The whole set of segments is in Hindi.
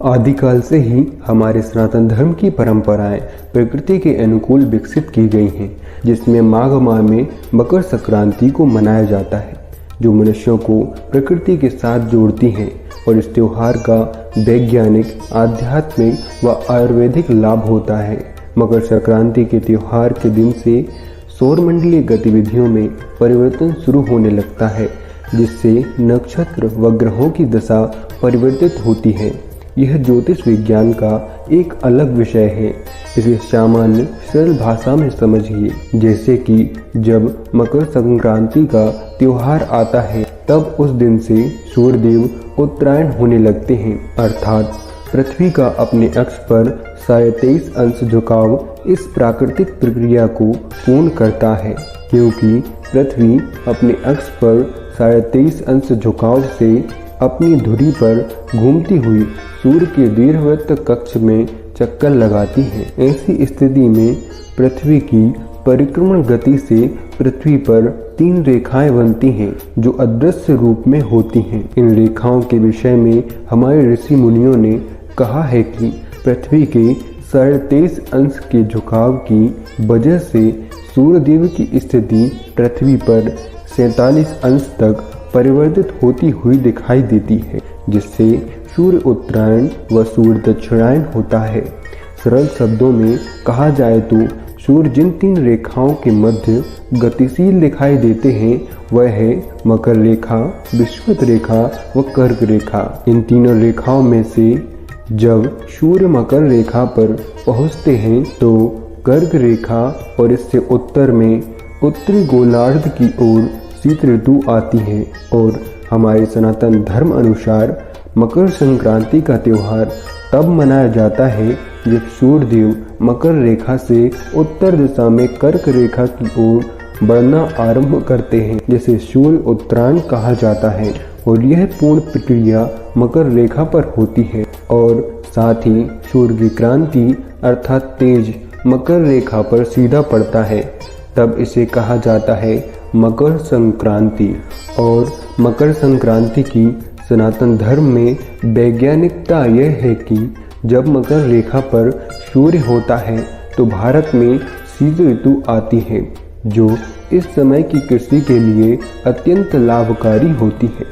आदिकाल से ही हमारे सनातन धर्म की परंपराएं प्रकृति के अनुकूल विकसित की गई हैं, जिसमें माघ माह में मकर संक्रांति को मनाया जाता है, जो मनुष्यों को प्रकृति के साथ जोड़ती हैं। और इस त्योहार का वैज्ञानिक, आध्यात्मिक व आयुर्वेदिक लाभ होता है। मकर संक्रांति के त्योहार के दिन से सौरमंडलीय गतिविधियों में परिवर्तन शुरू होने लगता है, जिससे नक्षत्र व ग्रहों की दशा परिवर्तित होती है। यह ज्योतिष विज्ञान का एक अलग विषय है। इसे सामान्य सरल भाषा में समझिए, जैसे कि जब मकर संक्रांति का त्योहार आता है तब उस दिन से सूर्यदेव उत्तरायण होने लगते हैं, अर्थात पृथ्वी का अपने अक्ष पर 23.5 अंश झुकाव इस प्राकृतिक प्रक्रिया को पूर्ण करता है। क्योंकि पृथ्वी अपने अक्ष पर 23.5 अंश झुकाव से अपनी धुरी पर घूमती हुई सूर्य के दीर्घवृत्त कक्ष में चक्कर लगाती है। ऐसी स्थिति में पृथ्वी की परिक्रमण गति से पृथ्वी पर 3 रेखाएं बनती हैं, जो अदृश्य रूप में होती हैं। इन रेखाओं के विषय में हमारे ऋषि मुनियों ने कहा है कि पृथ्वी के 23.5 अंश के झुकाव की वजह से सूर्यदेव की स्थिति पृथ्वी पर 47 अंश तक परिवर्तित होती हुई दिखाई देती है, जिससे सूर्य उत्तरायण व सूर्य दक्षिणायन होता है। सरल शब्दों में कहा जाए तो सूर्य जिन 3 रेखाओं के मध्य गतिशील दिखाई देते हैं वह है मकर रेखा, विषुवत रेखा व कर्क रेखा। इन तीनों रेखाओं में से जब सूर्य मकर रेखा पर पहुंचते हैं तो कर्क रेखा और इससे उत्तर में उत्तरी गोलार्ध की ओर शीत ऋतु आती है। और हमारे सनातन धर्म अनुसार मकर संक्रांति का त्योहार तब मनाया जाता है जब सूर्यदेव मकर रेखा से उत्तर दिशा में कर्क रेखा की ओर बढ़ना आरंभ करते हैं, जिसे सूर्य उत्तरायण कहा जाता है। और यह पूर्ण प्रक्रिया मकर रेखा पर होती है और साथ ही सूर्य की क्रांति अर्थात तेज मकर रेखा पर सीधा पड़ता है, तब इसे कहा जाता है मकर संक्रांति। और मकर संक्रांति की सनातन धर्म में वैज्ञानिकता यह है कि जब मकर रेखा पर सूर्य होता है तो भारत में शीत ऋतु आती है, जो इस समय की कृषि के लिए अत्यंत लाभकारी होती है।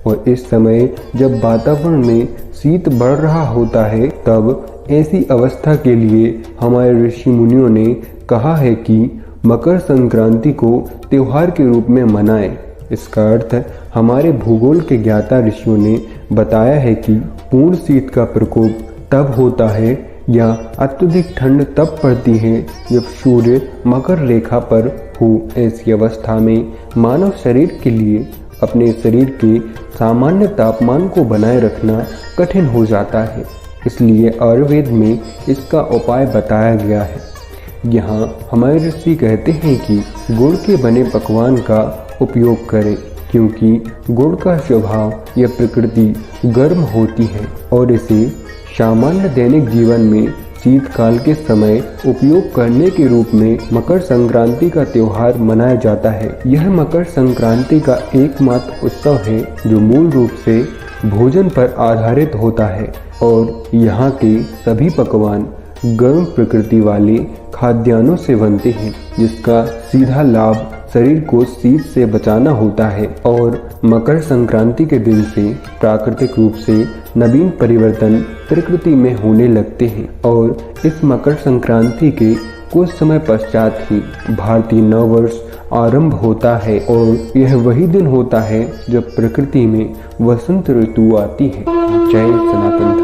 और इस समय जब वातावरण में शीत बढ़ रहा होता है तब ऐसी अवस्था के लिए हमारे ऋषि मुनियों ने कहा है कि मकर संक्रांति को त्योहार के रूप में मनाएं। इसका अर्थ हमारे भूगोल के ज्ञाता ऋषियों ने बताया है कि पूर्ण शीत का प्रकोप तब होता है या अत्यधिक ठंड तब पड़ती है जब सूर्य मकर रेखा पर हो। ऐसी अवस्था में मानव शरीर के लिए अपने शरीर के सामान्य तापमान को बनाए रखना कठिन हो जाता है। इसलिए आयुर्वेद में इसका उपाय बताया गया है। यहाँ हमारे ऋषि कहते हैं कि गुड़ के बने पकवान का उपयोग करें, क्योंकि गुड़ का स्वभाव या प्रकृति गर्म होती है और इसे सामान्य दैनिक जीवन में शीतकाल के समय उपयोग करने के रूप में मकर संक्रांति का त्योहार मनाया जाता है। यह मकर संक्रांति का एकमात्र उत्सव है जो मूल रूप से भोजन पर आधारित होता है और यहाँ के सभी पकवान गर्म प्रकृति वाले खाद्यान्नों से बनते हैं, जिसका सीधा लाभ शरीर को शीत से बचाना होता है। और मकर संक्रांति के दिन से प्राकृतिक रूप से नवीन परिवर्तन प्रकृति में होने लगते हैं और इस मकर संक्रांति के कुछ समय पश्चात ही भारतीय नववर्ष आरंभ होता है। और यह वही दिन होता है जब प्रकृति में वसंत ऋतु आती है। जय सनातन।